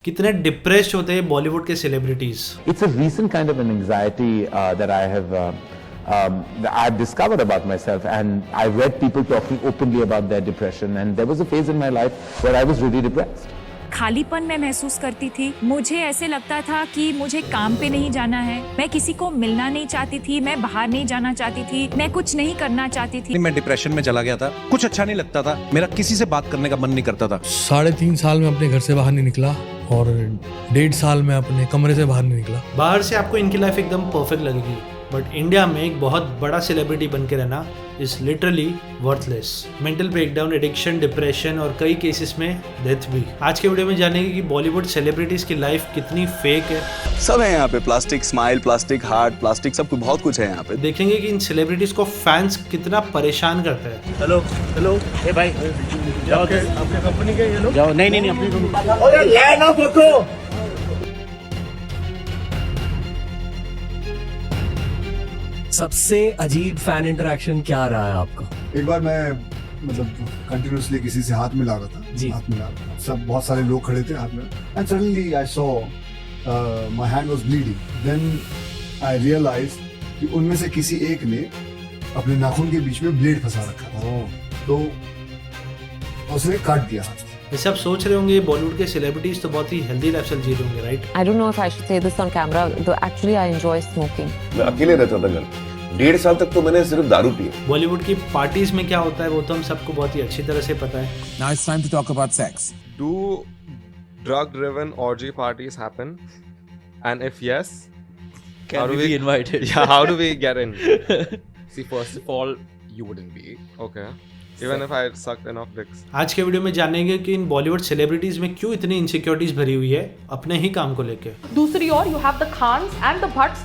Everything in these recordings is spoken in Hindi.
कितने डिप्रेस्ड होते हैं बॉलीवुड के celebrities. It's a recent kind of an anxiety that I've discovered about myself, and I've read people talking openly about their depression, and there was a phase in my life where I was really depressed. खालीपन मैं महसूस करती थी। मुझे ऐसे लगता था कि मुझे काम पे नहीं जाना है, मैं किसी को मिलना नहीं चाहती थी, मैं बाहर नहीं जाना चाहती थी, मैं कुछ नहीं करना चाहती थी। मैं डिप्रेशन में चला गया था, कुछ अच्छा नहीं लगता था, मेरा किसी से बात करने का मन नहीं करता था। 3.5 साल में अपने घर से बाहर नहीं निकला और 1.5 साल में अपने कमरे से बाहर नहीं निकला। बाहर से आपको इनकी लाइफ एकदम परफेक्ट लगेगी, बट इंडिया में एक बहुत बड़ा सेलिब्रिटी बन के रहना is literally worthless. Mental breakdown, addiction, depression और कई केसेस में डेथ भी। आज के वीडियो में जानेंगे कि बॉलीवुड सेलिब्रिटीज की लाइफ कितनी फेक है। सब है यहाँ पे, plastic smile, plastic heart, plastic सब कुछ, बहुत कुछ है यहाँ पे। देखेंगे कि इन सेलिब्रिटीज को फैंस कितना परेशान करते हैं। हेलो हेलो, ए भाई जाओ, आपके कंपनी के ये लोग जाओ। नहीं अपनी कंपनी। अरे ले ना फोटो। सबसे अजीब फैन इंटरेक्शन क्या रहा है आपका? एक बार मैं कंटिन्यूअसली किसी से हाथ मिला रहा था, हाथ मिला रहा था, सब बहुत सारे लोग खड़े थे हाथ में, and suddenly I saw my hand was bleeding. Then I realise कि उनमें से किसी एक ने अपने नाखून के बीच में ब्लेड फंसा रखा था, तो उसने काट दिया हाथ। जैसे आप सोच रहे होंगे बॉलीवुड के सेलिब्रिटीज तो बहुत ही हेल्दी लाइफस्टाइल जी रहे होंगे, right? I don't know if I should say this on camera, though actually I enjoy smoking. मैं अकेले रहता था घर, 1.5 साल तक तो मैंने सिर्फ दारू पी। बॉलीवुड की पार्टीज में क्या होता है वो तो हम सबको बहुत ही अच्छी तरह से पता है। Now it's time to talk about sex. Do drug-driven orgy parties happen? And if yes, Can we be invited? Yeah, how do we get in? See, first of all, you wouldn't be. Okay. Even if I had sucked enough dicks. आज के वीडियो में जानेंगे कि इन बॉलीवुड सेलिब्रिटीज में क्यों इतनी इनसिक्योरिटीज भरी हुई है अपने ही काम को लेके। दूसरी ओर you have the Khans and the Bhatts,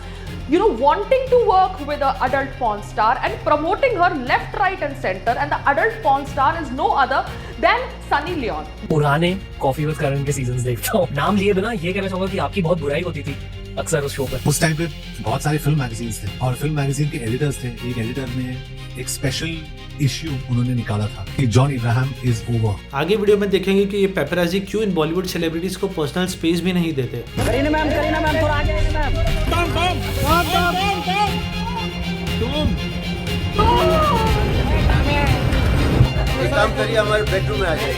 you know, wanting to work with an adult porn star and promoting her left, right and center, and the adult porn star is no other than Sunny Leon. पुराने कॉफी विद करण के सीजन्स देखता हूँ, नाम लिए बिना ये कहना चाहूंगा कि आपकी बहुत बुराई होती थी अक्सर उस शो पर। उस टाइम पे बहुत सारे फिल्म मैगजीन्स थे और फिल्म मैगजीन के एडिटर्स थे। एक एडिटर ने एक स्पेशल इश्यू उन्होंने निकाला था कि जॉन इब्राहिम इज ओवर। आगे वीडियो में देखेंगे कि ये पेपराजी क्यों इन बॉलीवुड सेलिब्रिटीज को पर्सनल स्पेस भी नहीं देते। करीना मैम थोड़ा आगे आइए मैम। एक काम करिए, हमारे बेडरूम में आ जाइए।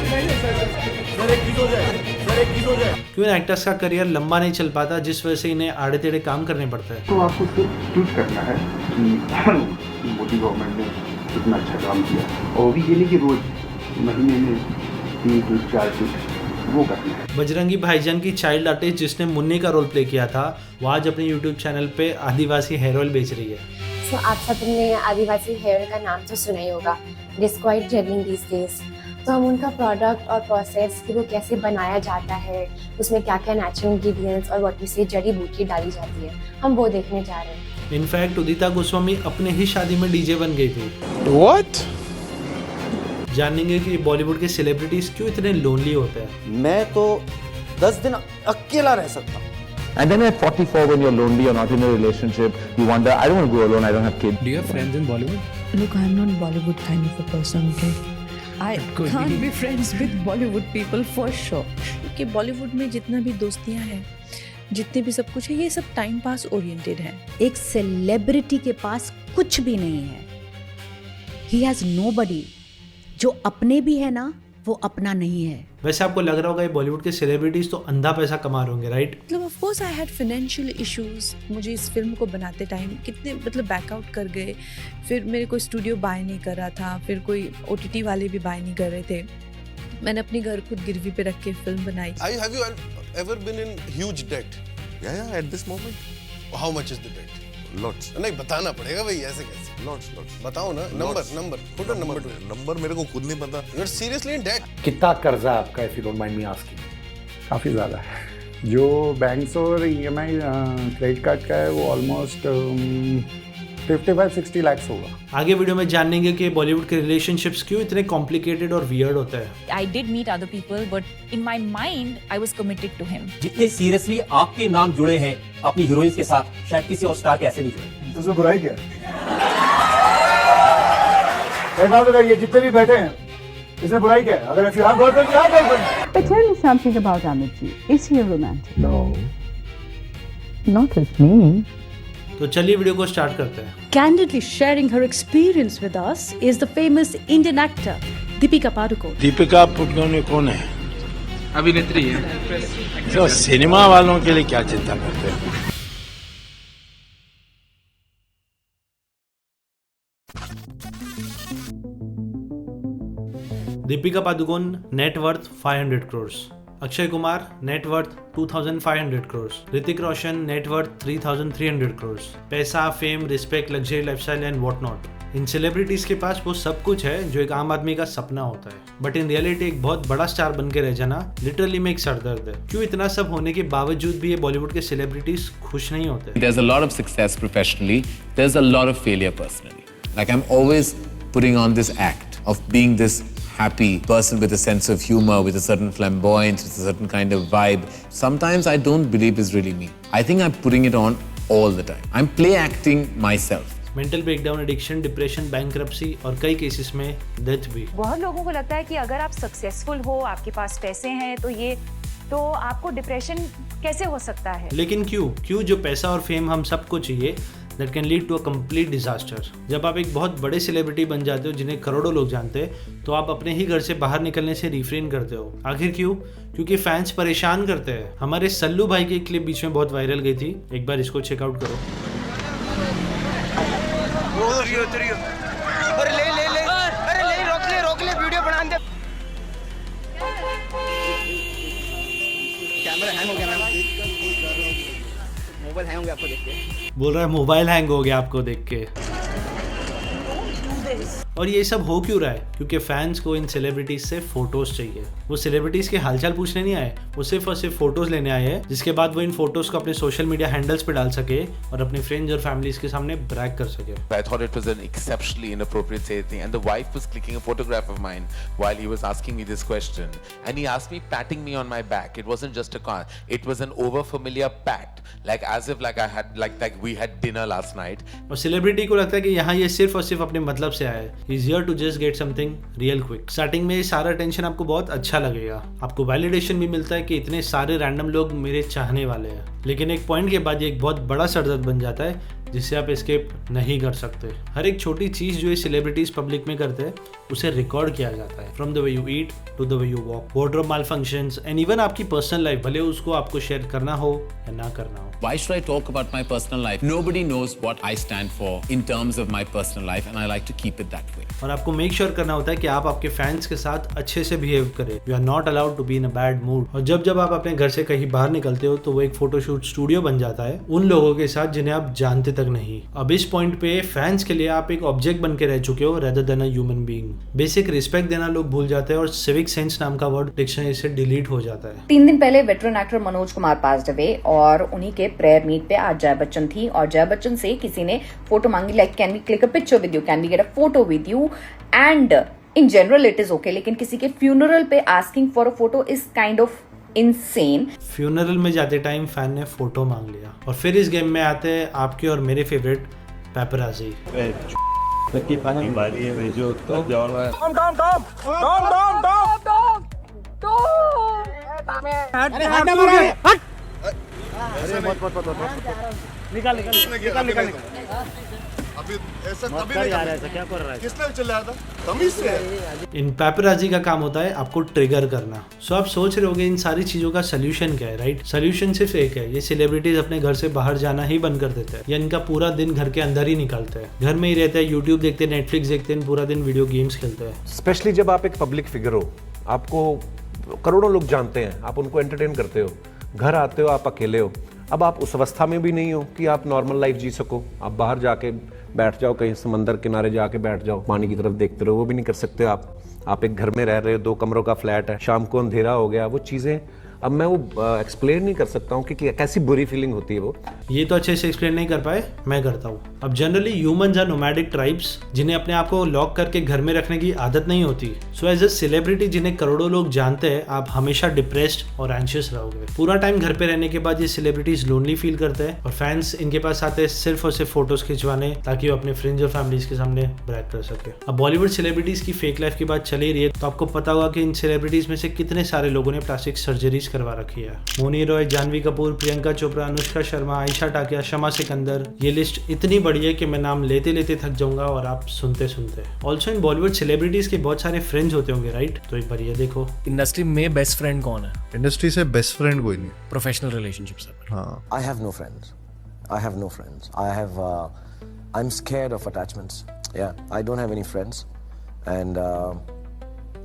क्यों इन एक्टर्स का करियर लंबा नहीं चल पाता, जिस वजह से इन्हें आड़े टेढ़े काम करने पड़ता है। तो आपको सिर्फ ट्वीट करना है कि मोदी गवर्नमेंट ने कितना अच्छा काम किया, और भी ये नहीं कि रोज महीने में 3 ट्वीट 4 ट्वीट वो करना है। बजरंगी भाईजान की चाइल्ड आर्टिस्ट जिसने मुन्नी का रोल प्ले किया था, वो आज अपने यूट्यूब चैनल पे आदिवासी हेयर ऑयल बेच रही है। So आप सबने आदिवासी हेयर का नाम तो सुना ही होगा, it is quite trending these days. तो हम उनका प्रोडक्ट और प्रोसेस कि वो कैसे बनाया जाता है, उसमें क्या क्या नेचुरल इंग्रेडिएंट्स और व्हाट वी से जड़ी बूटी डाली जाती है, हम वो देखने जा रहे हैं। इनफैक्ट उदिता गोस्वामी अपने ही शादी में डीजे बन गई थी। What? जानेंगे कि बॉलीवुड के सेलिब्रिटीज क्यों इतने लोनली होते हैं। मैं तो 10 दिन अकेला रह सकता हूँ। And then at 44, when you're lonely or not in a relationship, you wonder, I don't want to go alone, I don't have kids. Do you have friends in Bollywood? Look, I'm not Bollywood kind of a person, okay? I can't be friends with Bollywood people for sure. क्योंकि बॉलीवुड में जितना भी दोस्तियां हैं, जितने भी सब कुछ है, ये सब टाइम पास ओरिएंटेड है। एक सेलिब्रिटी के पास कुछ भी नहीं है। He has nobody. जो अपने भी है ना, वो अपना नहीं है। वैसे आपको लग रहा होगा ये बॉलीवुड के सेलिब्रिटीज तो अंधा पैसा कमा रहे होंगे, राइट? मतलब of course I had financial issues. मुझे इस फिल्म को बनाते टाइम कितने बैकआउट कर गए, फिर मेरे कोई स्टूडियो बाय नहीं कर रहा था, फिर कोई OTT वाले भी बाय नहीं कर रहे थे। मैंने अपनी घर खुद गिरवी पे रख के फिल्म बनाई। Have you ever been in huge debt? Yeah, at this moment. How much is the debt? Lots. नहीं बताना पड़ेगा भाई, ऐसे कैसे? Lots. बताओ ना, number put a number to it. Number मेरे को खुद नहीं पता। You're seriously in debt? कितना कर्जा है आपका, if you don't mind me asking? काफ़ी ज़्यादा है। जो बैंक्स और EMI क्रेडिट कार्ड का है वो ऑलमोस्ट 55-60 lakhs होगा। आगे वीडियो में जानेंगे कि बॉलीवुड के रिलेशनशिप्स क्यों इतने कॉम्प्लिकेटेड और वियर्ड होते हैं। I did meet other people, but in my mind, I was committed to him. जितने सीरियसली आपके नाम जुड़े हैं अपनी हीरोइंस के साथ, शायद किसी और स्टार के ऐसे नहीं जुड़े। तो उसमें बुराई क्या है? ये जितने भी बैठे हैं इसमें बुराई क्या है? अगर if you have girlfriend, you have girlfriend. But tell me something about Amit ji. Is he a romantic? No. Not with me. तो चलिए वीडियो को स्टार्ट करते हैं। Candidly sharing her experience with us is the famous Indian actor Deepika Padukone. Deepika Padukone कौन है? अभिनेत्री है। तो सिनेमा वालों के लिए क्या चिंता करते हैं? Deepika Padukone net worth 500 crore, Akshay Kumar net worth 2500 crore, Hrithik Roshan net worth 3300 crore. पैसा, fame, respect, luxury lifestyle and what not. इन सेलिब्रिटीज के पास वो सब कुछ है जो एक आम आदमी का सपना होता है, बट इन रियलिटी एक बहुत बड़ा स्टार बन के रह जाना लिटरली में एक सरदर्द है। क्यों इतना सब होने के बावजूद भी ये बॉलीवुड के सेलिब्रिटीज खुश नहीं होते? There's a lot of success professionally, there's a lot of failure personally. Like I'm always putting on this act of being this happy person with a sense of humor, with a certain flamboyance, with a certain kind of vibe. Sometimes I don't believe is really me. I think I'm putting it on all the time. I'm play acting myself. Mental breakdown, addiction, depression, bankruptcy और कई केसेस में डेथ भी। बहुत लोगों को लगता है कि अगर आप सक्सेसफुल हो, आपके पास पैसे हैं, तो आपको डिप्रेशन कैसे हो सकता है? लेकिन क्यों जो पैसा और फेम हम सबको चाहिए, that can lead to a complete disaster. जब आप एक बहुत बड़े सेलिब्रिटी बन जाते हो जिन्हें करोड़ों लोग जानते हैं, तो आप अपने ही घर से बाहर निकलने से रिफ्रेन करते हो। आखिर क्यों? क्योंकि फैंस परेशान करते हैं। हमारे सल्लू भाई की क्लिप बीच में बहुत वायरल गई थी, एक बार इसको चेकआउट करो। रोक ले वीडियो बना दे। कैमरा हैंग हो गया मैम, मोबाइल हैंग हो गया आपको देख के। बोल रहा है मोबाइल हैंग हो गया आपको देख के। और ये सब हो क्यों रहा है? क्योंकि फैंस को इन सेलिब्रिटीज से फोटोज चाहिए। वो सेलिब्रिटीज के हालचाल पूछने नहीं आए, वो सिर्फ और सिर्फ फोटोज लेने आए हैं, जिसके बाद वो इन फोटोज को अपने सोशल मीडिया हैंडल्स पे डाल सके और अपने फ्रेंड्स और फैमिलीज के सामने ब्रैग कर सके। I thought it was an exceptionally inappropriate thing, and the wife was clicking a photograph of mine while he was asking me this question, and he asked me, patting me on my back. It wasn't just a car; it was an over-familiar pat, like as if like I had like we had dinner last night. और सेलिब्रिटी को लगता है कि यहाँ ये सिर्फ और सिर्फ अपने मतलब से आया है। He is here to just get something real quick. Starting में सारा टेंशन आपको बहुत अच्छा लगेगा, आपको वैलिडेशन भी मिलता है कि इतने सारे रैंडम लोग मेरे चाहने वाले हैं। लेकिन एक पॉइंट के बाद ये एक बहुत बड़ा सरदर्द बन जाता है जिससे आप एस्केप नहीं कर सकते। हर एक छोटी चीज जो ये सेलिब्रिटीज पब्लिक में करते हैं उसे रिकॉर्ड किया जाता है, from the way you eat to the way you walk, wardrobe malfunctions and even आपकी पर्सनल लाइफ, भले उसको आपको शेयर करना हो या ना करना हो। Why should I talk about my personal life? Nobody knows what I stand for in terms of my personal life, and I like to keep it that way. और आपको मेक श्योर करना होता है कि आप आपके फैंस के साथ अच्छे से बिहेव करें। You are not allowed to be in a bad mood. और जब आप अपने घर से कहीं बाहर निकलते हो तो वो एक फोटोशूट स्टूडियो बन जाता है उन लोगों के साथ जिन्हें आप जानते तक नहीं। अब इस पॉइंट पे फैंस के लिए आप एक ऑब्जेक्ट बन के रह चुके हो rather than a human being. Basic respect देना लोग भूल जाते हैं और सिविक सेंस नाम का वर्ड डिक्शनरी से डिलीट हो जाता है। 3 दिन पहले veteran actor Manoj Kumar passed away और उन्हीं के प्रेयर मीट पे आज जया बच्चन थी और जया बच्चन से किसी ने फोटो मांगी, like can we click a picture with you, can we get a photo with you, and in general it is okay, लेकिन किसी के फ्यूनरल पे asking for a photo is kind of insane. Funeral में जाते टाइम फैन ने फोटो मांग लिया। और फिर इस गेम में आते हैं आपके और मेरे फेवरेट पैपराजी। निकाल अभी ऐसा कभी नहीं यार, ऐसा क्या कर रहा है? किसने चल रहा था? तमीज से। इन पैपराजी का काम होता है आपको ट्रिगर करना। सो आप सोच रहे होगे इन सारी चीजों का सोल्यूशन क्या है, राइट? सोल्यूशन सिर्फ एक है, ये सेलिब्रिटीज अपने घर से बाहर जाना ही बंद कर देते हैं या इनका पूरा दिन घर के अंदर ही निकालते हैं। घर में ही रहते हैं, यूट्यूब देखते हैं, नेटफ्लिक्स देखते हैं, पूरा दिन वीडियो गेम्स खेलते हैं। स्पेशली जब आप एक पब्लिक फिगर हो, आपको करोड़ों लोग जानते हैं, आप उनको एंटरटेन करते हो, घर आते हो आप अकेले हो। अब आप उस अवस्था में भी नहीं हो कि आप नॉर्मल लाइफ जी सको। आप बाहर जाके बैठ जाओ, कहीं समंदर किनारे जाके बैठ जाओ, पानी की तरफ देखते रहो, वो भी नहीं कर सकते आप एक घर में रह रहे हो, 2 कमरों का फ्लैट है, शाम को अंधेरा हो गया, वो चीज़ें अब मैं वो एक्सप्लेन नहीं कर सकता हूँ कि कैसी बुरी फीलिंग होती है वो। ये तो अच्छे से एक्सप्लेन नहीं कर पाए, मैं करता हूँ। अब generally humans are nomadic tribes जिन्हें अपने आप को लॉक करके घर में रखने की आदत नहीं होती। सो एज अ सेलिब्रिटी जिन्हें करोड़ों लोग जानते हैं, आप हमेशा डिप्रेस्ड और एंशियस रहोगे। पूरा टाइम घर पे रहने के बाद ये सेलिब्रिटीज लोनली फील करते हैं और फैंस इनके पास आते हैं सिर्फ और सिर्फ फोटोज खिंचवाने, ताकि वो अपने फ्रेंड्स और फैमिलीज के सामने ब्रैग कर सके। अब बॉलीवुड सेलिब्रिटीज की फेक लाइफ की बात चली रही है, तो आपको पता होगा कि इन सेलिब्रिटीज में से कितने सारे लोगों ने प्लास्टिक सर्जरीज करवा रखी है। मोनी रॉय, जानवी कपूर, प्रियंका चोपड़ा, अनुष्का शर्मा, आयशा टाकिया, शमा सिकंदर। ये लिस्ट इतनी बड़ी है कि मैं नाम लेते लेते थक जाऊंगा और आप सुनते सुनते। ऑल्सो इन बॉलीवुड सेलिब्रिटीज के बहुत सारे फ्रेंड्स होते होंगे, राइट? तो एक बार ये देखो, इंडस्ट्री में बेस्ट फ्रेंड कौन है? इंडस्ट्री से बेस्ट फ्रेंड कोई नहीं। Professional relationships. हाँ, I have no friends. I have no friends. I'm scared of attachments. Yeah, I don't have any friends, and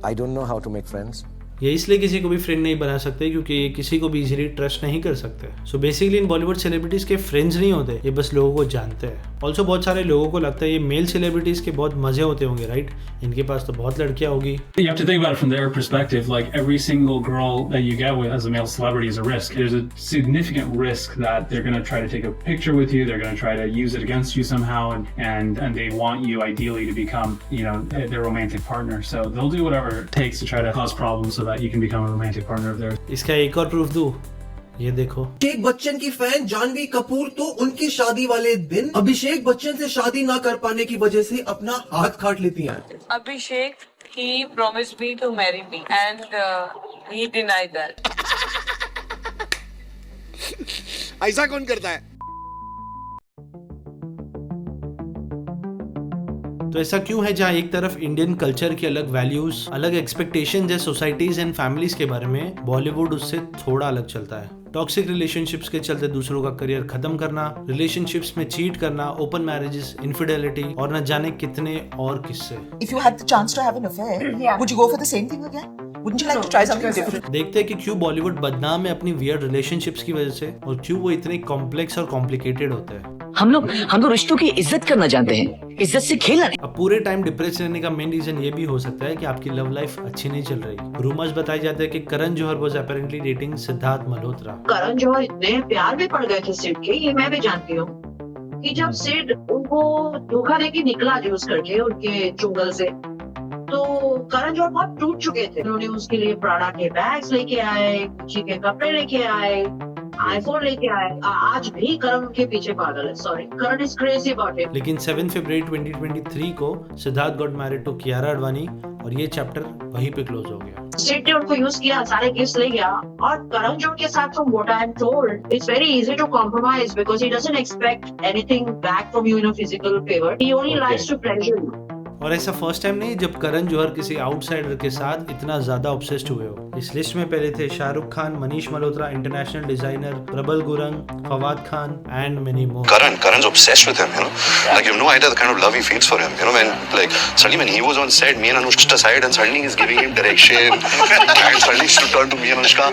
I don't know how to make friends. ये इसलिए किसी को भी फ्रेंड नहीं बना सकते क्योंकि ये किसी को भी इजीली ट्रस्ट नहीं कर सकते। सो बेसिकली इन बॉलीवुड सेलिब्रिटीज के फ्रेंड्स नहीं होते, ये बस लोगों को जानते हैं। ऑल्सो बहुत सारे लोगों को लगता है ये मेल सेलिब्रिटीज के बहुत मजे होते होंगे, राइट? इनके पास तो बहुत लड़कियां होगी। You have to think about it from their perspective. Like every single girl that you get with as a male celebrity is a risk. There's a significant risk that they're going to try to take a picture with you. They're going to try to use it against you somehow, and they want you ideally to become, you know, their romantic partner. So they'll do whatever it takes to try to cause problems so that you can become a romantic partner of theirs. इसका एक और प्रूफ दूं, ये देखो। अभिषेक बच्चन की फैन जानवी कपूर तो उनकी शादी वाले दिन अभिषेक बच्चन से शादी ना कर पाने की वजह से अपना हाथ काट लेती हैं। अभिषेक he promised me to marry me and he denied that. ऐसा कौन करता है? तो ऐसा क्यों है जहाँ एक तरफ इंडियन कल्चर की अलग वैल्यूज, अलग एक्सपेक्टेशंस है सोसाइटीज एंड फैमिलीज के बारे में, बॉलीवुड उससे थोड़ा अलग चलता है। टॉक्सिक रिलेशनशिप्स के चलते दूसरों का करियर खत्म करना, रिलेशनशिप्स में चीट करना, ओपन मैरिजेस, इनफिडेलिटी और न जाने कितने और किस्से। If you had the chance to have an affair, would you go for the same thing again? Wouldn't you like to try something different? देखते हैं कि क्यों बॉलीवुड बदनाम है अपनी वियर्ड रिलेशनशिप्स की वजह से और क्यों वो इतने कॉम्प्लेक्स और कॉम्प्लिकेटेड होते हैं। हम लोग रिश्तों की इज्जत करना जानते हैं, इज्जत से खेलना नहीं। अब पूरे टाइम डिप्रेस रहने का मेन रीजन ये भी हो सकता है कि आपकी लव लाइफ अच्छी नहीं चल रही। रूमर्स बताए जाते हैं कि Karan Johar was apparently dating Siddharth Malhotra. Karan Johar इतने प्यार में पड़ गए थे सिड के, ये मैं भी जानती हूँ, कि जब सिड उनको धोखा देके निकला यूज करके उनके चुंगल से, तो करण जौहर बहुत टूट चुके थे। उन्होंने उसके लिए प्राडा के बैग्स लेके आए, गुच्ची के कपड़े लेके आए, आईफोन लेके आए। आज भी करण उनके पीछे पागल है। Sorry, Karan is crazy about it. लेकिन 7 फरवरी 2023 को Siddharth got married to Kiara Advani और ये चैप्टर वहीं पे क्लोज हो गया। सिड ने उनको यूज किया, सारे गिफ्ट्स ले गया, और करण जौहर के साथ from what I am told it's very easy to compromise because he doesn't expect anything back from you in a physical favour. He only likes to pleasure you. और ऐसा फर्स्ट टाइम नहीं जब करण जौहर किसी आउटसाइडर के साथ इतना ज्यादा ऑब्सेस्ड हुए हो। इस लिस्ट में पहले थे शाहरुख खान, मनीष मल्होत्रा, इंटरनेशनल डिजाइनर प्रबल Gurung, Fawad Khan and many more. Karan's obsessed with him, you know. Like you have no idea the kind of love he feels for him, you know. When like suddenly when he was on set, me and Anushka aside, and suddenly he's giving him direction, and suddenly she turned to me and Anushka.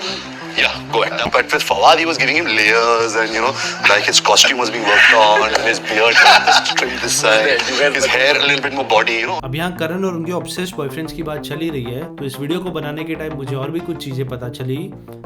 Yeah, go ahead. But with Fawad, he was giving him layers, and you know, like his costume was being worked on, and his beard was trimmed this side, his hair a little bit more body, you know. अब यहाँ करण और उनके ऑब्सेस्ड बॉयफ्रेंड्स की बात चली रही है, तो इस वीडियो को बनाने के टाइम मुझे और भी कुछ चीजें पता चली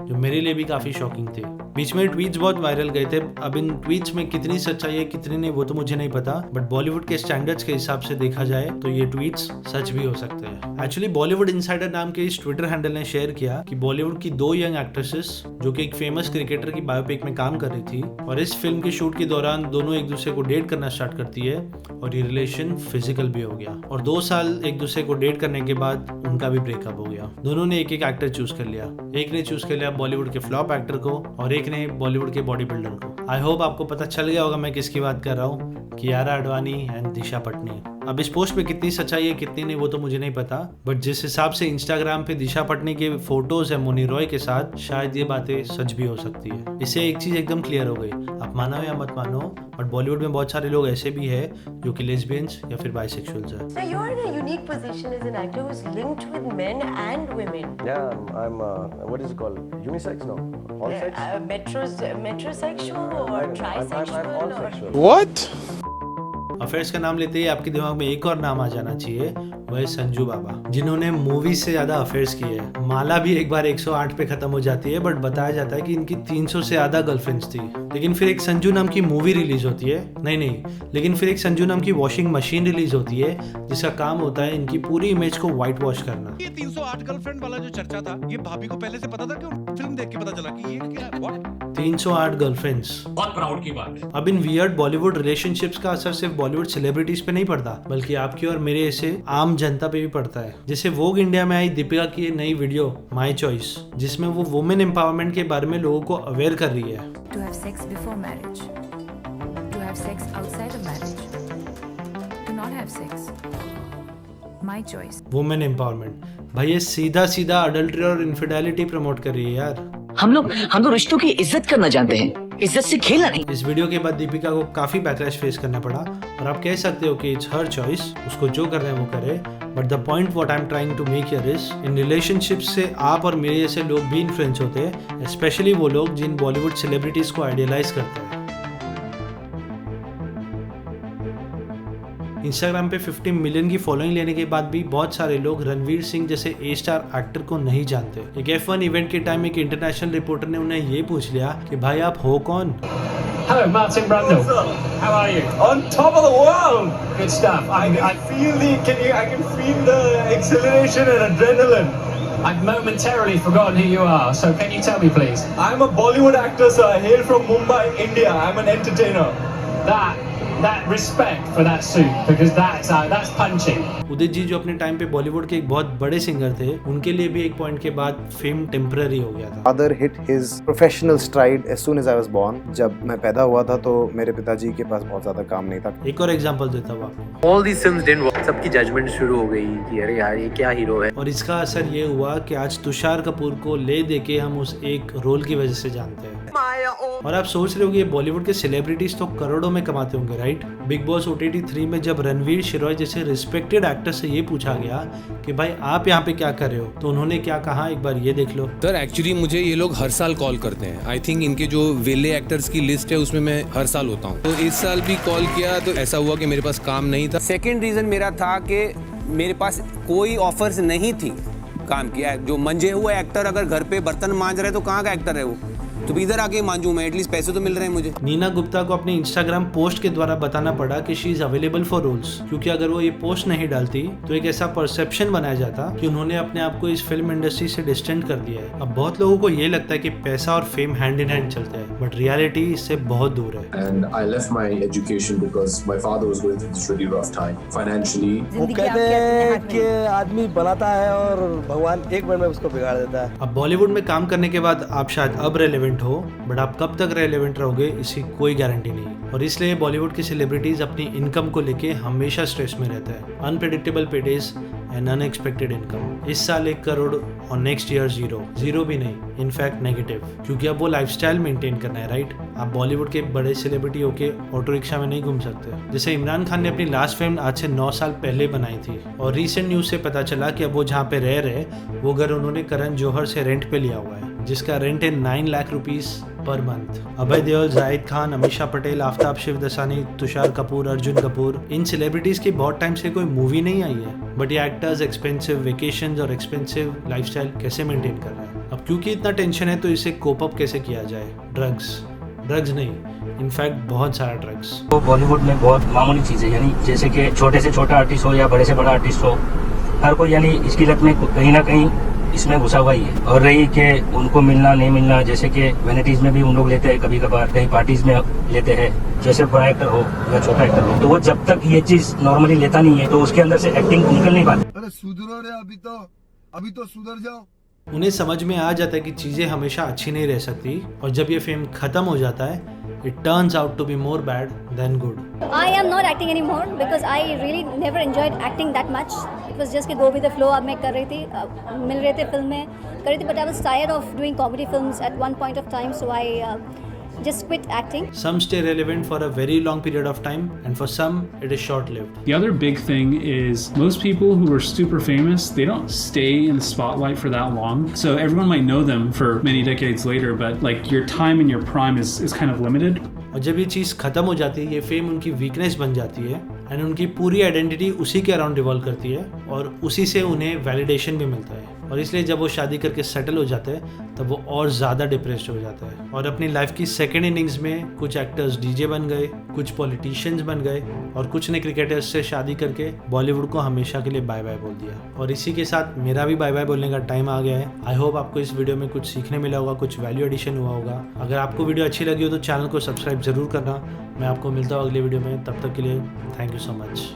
जो मेरे लिए भी काफी शॉकिंग थी। बीच में ट्वीट्स बहुत वायरल गए थे। अब इन ट्वीट्स में कितनी सच्चाई है कितनी नहीं वो तो मुझे नहीं पता, बट बॉलीवुड के स्टैंडर्ड्स के हिसाब से देखा जाए तो ये ट्वीट्स सच भी हो सकते हैं। एक्चुअली बॉलीवुड इनसाइडर नाम के इस ट्विटर हैंडल ने शेयर किया कि बॉलीवुड की 2 यंग एक्ट्रेसेस जो कि एक फेमस क्रिकेटर की बायोपिक में काम कर रही थी, और इस फिल्म के शूट के दौरान दोनों एक दूसरे को डेट करना स्टार्ट करती है और ये रिलेशन फिजिकल भी हो गया, और 2 साल एक दूसरे को डेट करने के बाद उनका भी ब्रेकअप हो गया। दोनों ने एक एक्टर चूज कर लिया। एक ने चूज कर लिया बॉलीवुड के फ्लॉप एक्टर को और एक ने बॉलीवुड के बॉडी बिल्डर को। आई होप आपको पता चल गया होगा मैं किसकी बात कर रहा हूँ, कियारा अडवाणी एंड दिशा पटनी। अब इस पोस्ट में कितनी सच्चाई है कितनी नहीं वो तो मुझे नहीं पता, बट जिस हिसाब से इंस्टाग्राम पे दिशा पटनी के फोटोज है मोनी रॉय के साथ, शायद ये बातें सच भी हो सकती है। इससे एक चीज एकदम क्लियर हो गई, आप मानो या मत मानो, बट बॉलीवुड में बहुत सारे लोग ऐसे भी है जो कि लेस्बियंस या फिर बाइसेक्सुअल्स है। So you're in a unique position as an actor who's linked with men and women. Yeah, I'm what is it called? Unisex? No, all sex. Metrosexual or trisexual? I'm all sexual. What? Affairs का नाम लेते ही आपके दिमाग में एक और नाम आ जाना चाहिए, वह है संजू बाबा, जिन्होंने मूवी से ज्यादा अफेयर्स किए हैं। माला भी एक बार 108 पे खत्म हो जाती है, बट बताया जाता है कि इनकी 300 से ज्यादा गर्लफ्रेंड्स थी। लेकिन फिर एक संजू नाम की मूवी रिलीज होती है, लेकिन फिर एक संजू नाम की वॉशिंग मशीन रिलीज होती है, जिसका काम होता है इनकी पूरी इमेज को व्हाइट वॉश करना। ये 308 गर्लफ्रेंड वाला जो चर्चा था, ये भाभी को पहले से पता था कि फिल्म देख के पता चला कि ये क्या है? What? 308 गर्लफ्रेंड्स, बहुत प्राउड की बात है। अब इन वियर्ड बॉलीवुड रिलेशनशिप्स का असर सिर्फ बॉलीवुड सेलिब्रिटीज पे नहीं पड़ता, बल्कि आपकी और मेरे ऐसे आम जनता पे भी पड़ता है। जैसे वोग इंडिया में आई दीपिका की नई वीडियो माई चॉइस, जिसमें वो वुमेन एम्पावरमेंट के बारे में लोगों को अवेयर कर रही है। To have sex before marriage, to have sex outside of marriage, to not have sex, my choice. Women empowerment, भाई ये सीधा सीधा अडल्ट्री और इनफिडेलिटी प्रमोट कर रही है यार। हम लोग रिश्तों की इज्जत करना जानते हैं, इज्जत से खेलना नहीं। इस वीडियो के बाद दीपिका को काफी बैकलैश फेस करना पड़ा, और आप कह सकते हो कि इट्स हर चॉइस, उसको जो करना है वो करे। But the point what I am trying to make here is, in relationships से आप और मेरे जैसे लोग भी इन्फ्लुएंस होते हैं, स्पेशली वो लोग जिन बॉलीवुड सेलिब्रिटीज को आइडियलाइज करते हैं। इंस्टाग्राम पे 50 मिलियन की फॉलोइंग लेने के बाद भी बहुत सारे लोग रणवीर सिंह जैसे ए स्टार एक्टर को नहीं जानते। एक F1 इवेंट के टाइम एक इंटरनेशनल रिपोर्टर ने उन्हें ये पूछ लिया कि भाई आप हो कौन? Hello, Martin Brundle. How are you? On top of the world. Good stuff. I feel I can feel the exhilaration and adrenaline. I've momentarily forgotten who you are, so can you tell me, please? I'm a Bollywood actor, sir. I hail from Mumbai, India. I'm an entertainer. That respect for that suit, because that's punching. Udit ji जो अपने टाइम पे बॉलीवुड के एक बहुत बड़े सिंगर थे, उनके लिए भी एक पॉइंट के बाद फेम टेम्पररी हो गया था। Father hit his professional stride as soon as I was born. जब मैं पैदा हुआ था तो मेरे पिताजी के पास बहुत ज्यादा काम नहीं था। एक और एग्जांपल देता हूँ आपको। All these films didn't work. सबकी जजमेंट शुरू हो गई कि अरे यार ये क्या हीरो है। और इसका असर ये हुआ कि आज तुषार कपूर को ले दे के हम उस एक रोल की वजह से जानते हैं। और आप सोच रहे हो कि बॉलीवुड के सेलिब्रिटीज तो करोड़ों में कमाते होंगे, राइट? बिग बॉस OTT 3 में जब रणवीर शिरोय जैसे रिस्पेक्टेड एक्टर से ये पूछा गया कि भाई आप यहाँ पे क्या कर रहे हो, तो उन्होंने क्या कहा, एक बार ये देख लो। सर एक्चुअली मुझे ये लोग हर साल कॉल करते हैं। आई थिंक इनके जो वेले एक्टर्स की लिस्ट है उसमें मैं हर साल होता हूँ, तो इस साल भी कॉल किया तो ऐसा हुआ कि मेरे पास काम नहीं था। सेकेंड रीजन मेरा था कि मेरे पास कोई ऑफर्स नहीं थी काम किया। जो मंजे हुए एक्टर अगर घर पे बर्तन मांज रहे तो कहाँ का एक्टर है वो, तो इधर आके मांजू मैं, एटलीस्ट पैसे तो मिल रहे हैं मुझे। नीना गुप्ता को अपने इंस्टाग्राम पोस्ट के द्वारा बताना पड़ा कि she is available for roles, क्योंकि अगर वो ये पोस्ट नहीं डालती तो एक ऐसा परसेप्शन बनाया जाता कि उन्होंने अपने आप को इस फिल्म इंडस्ट्री से डिस्टेंट कर दिया है। अब बहुत लोगों को ये लगता है कि पैसा और फेम हैंड इन हैंड चलते हैं, बट रियलिटी इससे बहुत दूर है। And I left my education because my father was going through this really rough time financially. वो कहते हैं कि आदमी बनाता है और भगवान एक मिनट में उसको बिगाड़ देता है। अब बॉलीवुड में काम करने के बाद आप शायद अब रेलेवेंट हो, बट आप कब तक रेलेवेंट रहोगे इसकी कोई गारंटी नहीं। और इसलिए बॉलीवुड के सेलिब्रिटीज अपनी इनकम को लेके हमेशा स्ट्रेस में रहते हैं। Unpredictable paydays and unexpected income. इस साल 1 करोड़ और नेक्स्ट ईयर 0 भी नहीं, इनफैक्ट नेगेटिव, क्योंकि अब वो लाइफस्टाइल मेंटेन करना है, राइट? आप बॉलीवुड के बड़े सेलिब्रिटी होके ऑटो रिक्शा में नहीं घूम सकते। जैसे इमरान खान ने अपनी लास्ट फिल्म आज से 9 साल पहले बनाई थी, और रीसेंट न्यूज से पता चला कि अब वो जहाँ पे रह रहे वो घर उन्होंने करण जौहर से रेंट पे लिया हुआ है, जिसका रेंट है 9 lakh rupees per month. Abhay Deol, Zahid Khan, Amisha Patel, Aftab Shivdasani, Tushar Kapoor, Arjun Kapoor, इन सेलिब्रिटीज की बहुत टाइम से कोई मूवी नहीं आई है, बट ये एक्टर्स एक्सपेंसिव वेकेशंस और एक्सपेंसिव लाइफस्टाइल कैसे मेंटेन कर रहे हैं? अब क्योंकि इतना टेंशन है तो इसे कोप अप कैसे किया जाए? ड्रग्स नहीं, इनफैक्ट बहुत सारा ड्रग्स। तो बॉलीवुड में बहुत मामूली चीज़ है, यानी जैसे कि छोटे से छोटा आर्टिस्ट हो या बड़े से बड़ा आर्टिस्ट हो, हर कोई यानी इसकी लत में कहीं ना कहीं इसमें घुसा हुआ ही है। और रही कि उनको मिलना नहीं मिलना, जैसे कि वैनिटीज में भी उन लोग लेते हैं, कभी कभार कहीं पार्टीज में लेते हैं, जैसे बड़ा एक्टर हो या छोटा एक्टर हो, तो वो जब तक ये चीज नॉर्मली लेता नहीं है तो उसके अंदर से एक्टिंग निकल नहीं पाती। अरे सुधरो रे, अभी तो सुधर जाओ। उन्हें समझ में आ जाता है कि चीजें हमेशा अच्छी नहीं रह सकती, और जब ये फेम खत्म हो जाता है it turns out to be more bad than good. I am not acting anymore because I really never enjoyed acting that much. It was just कि go with the flow। अब मैं कर रही थी, मिल रहे थे फिल्म में कर रही थी, but I was tired of doing comedy films at one point of time, so I just quit acting. Some stay relevant for a very long period of time, and for some it is short-lived. The other big thing is most people who are super famous, they don't stay in the spotlight for that long. So everyone might know them for many decades later, but like your time in your prime is kind of limited. और जब ये चीज़ ख़त्म हो जाती है, ये फेम उनकी वीकनेस बन जाती है एंड उनकी पूरी आइडेंटिटी उसी के अराउंड रिवॉल्व करती है और उसी से उन्हें वैलिडेशन भी मिलता है। और इसलिए जब वो शादी करके सेटल हो जाते हैं तब वो और ज़्यादा डिप्रेस्ड हो जाता है। और अपनी लाइफ की सेकेंड इनिंग्स में कुछ एक्टर्स डीजे बन गए, कुछ पॉलिटिशियंस बन गए और कुछ ने क्रिकेटर्स से शादी करके बॉलीवुड को हमेशा के लिए बाय बाय बोल दिया। और इसी के साथ मेरा भी बाय बाय बोलने का टाइम आ गया है। आई होप आपको इस वीडियो में कुछ सीखने मिला होगा, कुछ वैल्यू एडिशन हुआ होगा। अगर आपको वीडियो अच्छी लगी हो तो चैनल को सब्सक्राइब जरूर करना। मैं आपको मिलता हूँ अगले वीडियो में, तब तक के लिए थैंक यू सो मच।